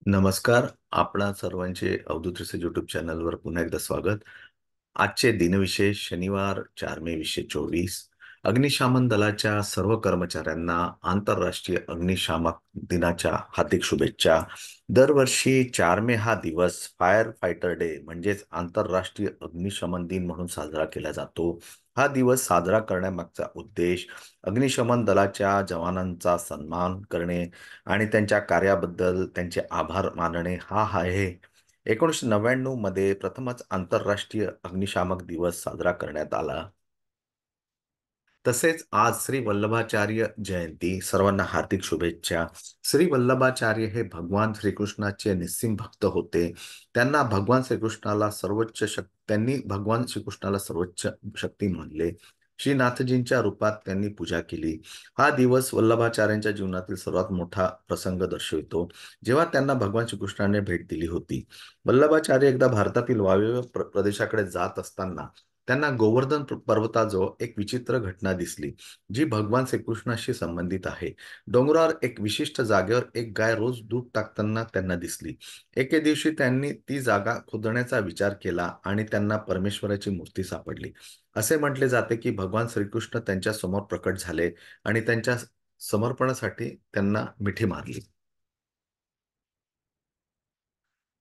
नमस्कार. आपणा सर्वांचे अवधूत रीसर्च यूट्यूब चॅनलवर पुन्हा एकदा स्वागत. आजचे दिनविशेष शनिवार 4 मे 2024. अग्निशामन दलाच्या सर्व कर्मचाऱ्यांना आंतरराष्ट्रीय अग्निशामक दिनाच्या हार्दिक शुभेच्छा. दरवर्षी 4 मे हा दिवस फायर फायटर डे म्हणजेच आंतरराष्ट्रीय अग्निशमन दिन म्हणून साजरा केला जातो. हा दिवस साजरा करण्यामागचा उद्देश अग्निशमन दलाच्या जवानांचा सन्मान करणे आणि त्यांच्या कार्याबद्दल त्यांचे आभार मानणे हा आहे. 1999 मध्ये प्रथमच आंतरराष्ट्रीय अग्निशामक दिवस साजरा करण्यात आला. तसेच आज श्री वल्लभाचार्य जयंती. सर्वांना हार्दिक शुभेच्छा. श्री वल्लभाचार्य हे भगवान श्रीकृष्णाचे निस्सीम भक्त होते. त्यांनी भगवान श्रीकृष्णाला सर्वोच्च शक्ती मानले. श्रीनाथजींच्या रूपात त्यांनी पूजा केली. हा दिवस वल्लभाचार्यांच्या जीवनातील सर्वात मोठा प्रसंग दर्शवितो, जेव्हा त्यांना भगवान श्रीकृष्णाने भेट दिली होती. वल्लभाचार्य एकदा भारतातील वायव्य प्रदेशाकडे जात असताना त्यांना गोवर्धन पर्वताजवळ एक विचित्र घटना दिसली, जी भगवान श्रीकृष्णाशी संबंधित आहे. डोंगरावर एक विशिष्ट जागेवर एक गाय रोज दूध टाकताना त्यांना दिसली. एके दिवशी त्यांनी ती जागा खोदण्याचा विचार केला आणि त्यांना परमेश्वराची मूर्ती सापडली. असे म्हटले जाते की भगवान श्रीकृष्ण त्यांच्या समोर प्रकट झाले आणि त्यांच्या समर्पणासाठी त्यांना मिठी मारली.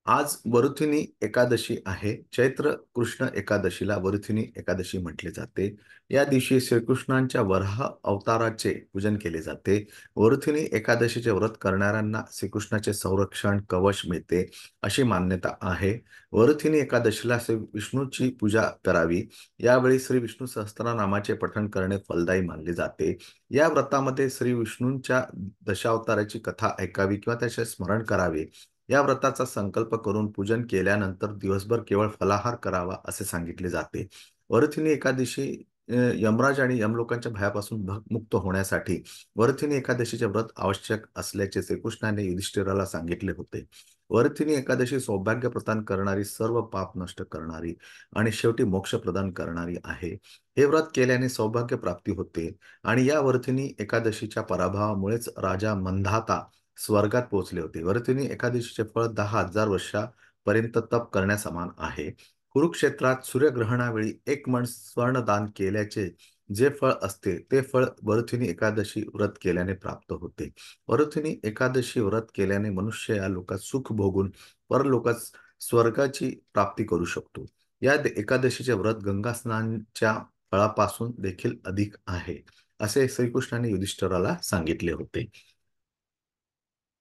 आज वरुथिनी एकादशी आहे. चैत्र कृष्ण एकादशीला वरुथिनी एकादशी म्हटले जाते. या दिवशी श्रीकृष्णांच्या वराह अवताराचे पूजन केले जाते. वरुथिनी एकादशीचे व्रत करणाऱ्यांना श्रीकृष्णाचे संरक्षण कवच मिळते, अशी मान्यता आहे. वरुथिनी एकादशीला श्री विष्णूची पूजा करावी. यावेळी श्री विष्णू सहस्त्रनामाचे पठण करणे फलदायी मानले जाते. या व्रतामध्ये श्री विष्णूंच्या दशावताराची कथा ऐकावी किंवा त्याचे स्मरण करावे. या व्रताचा संकल्प करून पूजन केल्यानंतर दिवसभर केवळ फलाहार करावा असे सांगितले जाते. वरथिनी एकादशी यमराज आणि यमलोकांच्या भयापासून मुक्त होण्यासाठी वरथिनी एकादशीचे व्रत आवश्यक असल्याचे श्रीकृष्णाने युधिष्ठिराला सांगितले होते. वरथिनी एकादशी सौभाग्य प्रदान करणारी, सर्व पाप नष्ट करणारी आणि शेवटी मोक्ष प्रदान करणारी आहे. हे व्रत केल्याने सौभाग्य प्राप्ती होते आणि या वरथिनी एकादशीच्या पराभवामुळेच राजा मंधाता स्वर्गात पोहोचले होते. वरथिनी एकादशीचे फळ 10,000 वर्षापर्यंत तप करण्यासमान आहे. कुरुक्षेत्रात सूर्यग्रहणावेळी एक मण स्वर्णदान केल्याचे जे फळ असते, ते फळ वरथिनी एकादशी व्रत केल्याने प्राप्त होते. वरथिनी एकादशी व्रत केल्याने मनुष्य या लोकात सुख भोगून परलोकात स्वर्गाची प्राप्ती करू शकतो. या एकादशीचे व्रत गंगा स्नानाच्या फळापासून देखील अधिक आहे, असे श्रीकृष्णाने युधिष्ठिराला सांगितले होते.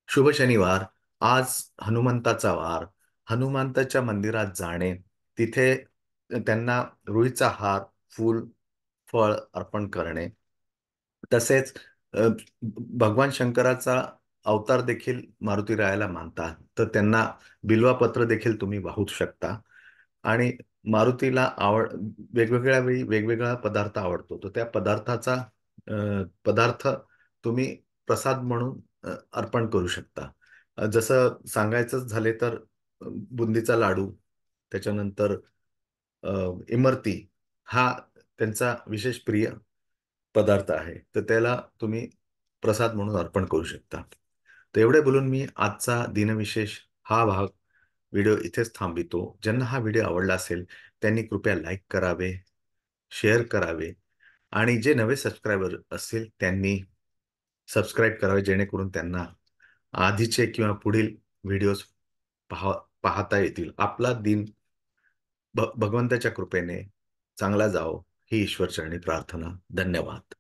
शुभ शनिवार. आज हनुमंताचा वार. हनुमंताच्या मंदिरात जाणे, तिथे त्यांना रुईचा हार, फूल, फळ अर्पण करणे. तसेच भगवान शंकराचा अवतार देखील मारुतीरायाला मानतात, तर त्यांना बिल्वापत्र देखील तुम्ही वाहू शकता. आणि मारुतीला वेगवेगळ्या वेळी वेगवेगळा पदार्थ आवडतो, तर त्या पदार्थ तुम्ही प्रसाद म्हणून अर्पण करू शकता. जसं सांगायचं झाले तर बुंदीचा लाडू, त्याच्यानंतर अ, इमरती हा त्यांचा विशेष प्रिय पदार्थ आहे, तर त्याला तुम्ही प्रसाद म्हणून अर्पण करू शकता. तर एवढे बोलून मी आजचा दिनविशेष हा भाग व्हिडिओ इथेच थांबितो. ज्यांना हा व्हिडिओ आवडला असेल त्यांनी कृपया लाईक करावे, शेअर करावे आणि जे नवे सबस्क्रायबर असतील त्यांनी सबस्क्राईब करावे, जेणेकरून त्यांना आधीचे किंवा पुढील व्हिडिओज पाहता येतील. आपला दिन भगवंताच्या कृपेने चांगला जावो ही ईश्वरचरणी प्रार्थना. धन्यवाद.